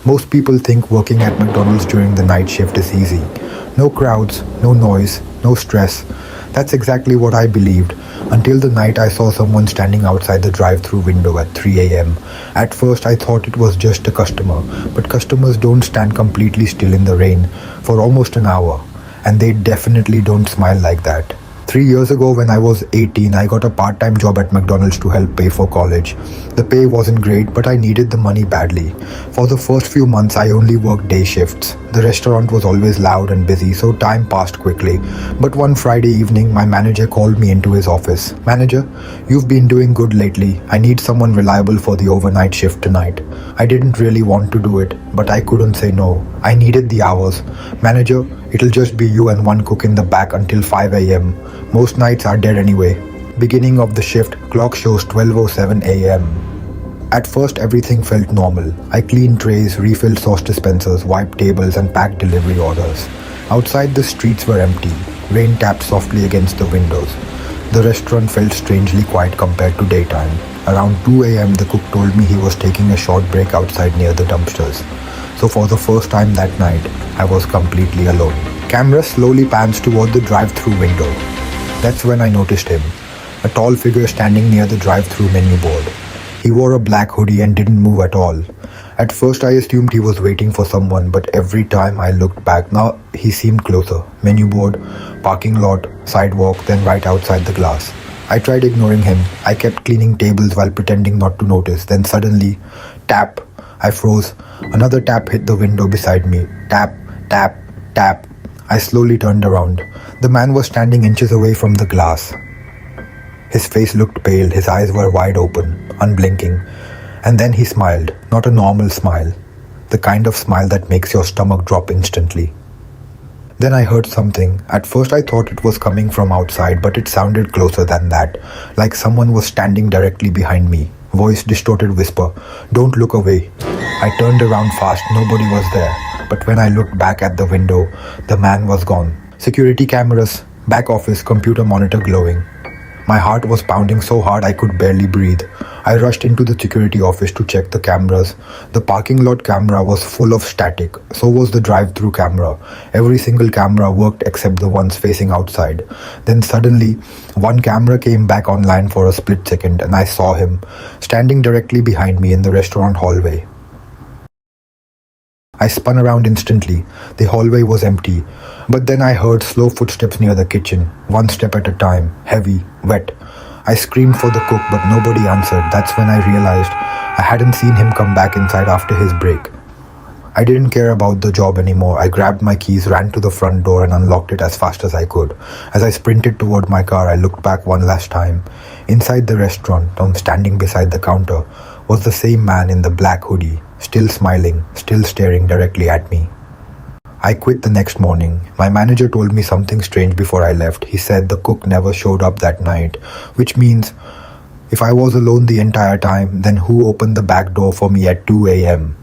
Most people think working at McDonald's during the night shift is easy. No crowds, no noise, no stress. That's exactly what I believed until the night I saw someone standing outside the drive-thru window at 3 a.m. At first I thought it was just a customer, but customers don't stand completely still in the rain for almost an hour, and they definitely don't smile like that. 3 years ago, when I was 18, I got a part-time job at McDonald's to help pay for college. The pay wasn't great, but I needed the money badly. For the first few months, I only worked day shifts. The restaurant was always loud and busy, so time passed quickly. But one Friday evening, my manager called me into his office. "Manager, you've been doing good lately. I need someone reliable for the overnight shift tonight." I didn't really want to do it, but I couldn't say no. I needed the hours. "Manager, it'll just be you and one cook in the back until 5 a.m. Most nights are dead anyway." Beginning of the shift, clock shows 12:07 a.m. At first everything felt normal. I cleaned trays, refilled sauce dispensers, wiped tables and packed delivery orders. Outside the streets were empty. Rain tapped softly against the windows. The restaurant felt strangely quiet compared to daytime. Around 2 a.m. the cook told me he was taking a short break outside near the dumpsters. So for the first time that night, I was completely alone. Camera slowly pans toward the drive-thru window. That's when I noticed him, a tall figure standing near the drive-thru menu board. He wore a black hoodie and didn't move at all. At first I assumed he was waiting for someone, but every time I looked back, now he seemed closer. Menu board, parking lot, sidewalk, then right outside the glass. I tried ignoring him. I kept cleaning tables while pretending not to notice. Then suddenly, tap. I froze. Another tap hit the window beside me. Tap, tap, tap. I slowly turned around. The man was standing inches away from the glass. His face looked pale, his eyes were wide open, unblinking. And then he smiled, not a normal smile. The kind of smile that makes your stomach drop instantly. Then I heard something. At first I thought it was coming from outside, but it sounded closer than that, like someone was standing directly behind me. Voice, distorted whisper, "Don't look away." I turned around fast, nobody was there. But when I looked back at the window, the man was gone. Security cameras, back office, computer monitor glowing. My heart was pounding so hard I could barely breathe. I rushed into the security office to check the cameras. The parking lot camera was full of static. So was the drive-thru camera. Every single camera worked except the ones facing outside. Then suddenly, one camera came back online for a split second and I saw him standing directly behind me in the restaurant hallway. I spun around instantly. The hallway was empty. But then I heard slow footsteps near the kitchen, one step at a time, heavy, wet. I screamed for the cook, but nobody answered. That's when I realized I hadn't seen him come back inside after his break. I didn't care about the job anymore. I grabbed my keys, ran to the front door and unlocked it as fast as I could. As I sprinted toward my car, I looked back one last time. Inside the restaurant, standing beside the counter, was the same man in the black hoodie, still smiling, still staring directly at me. I quit the next morning. My manager told me something strange before I left. He said the cook never showed up that night, which means if I was alone the entire time, then who opened the back door for me at 2 a.m.?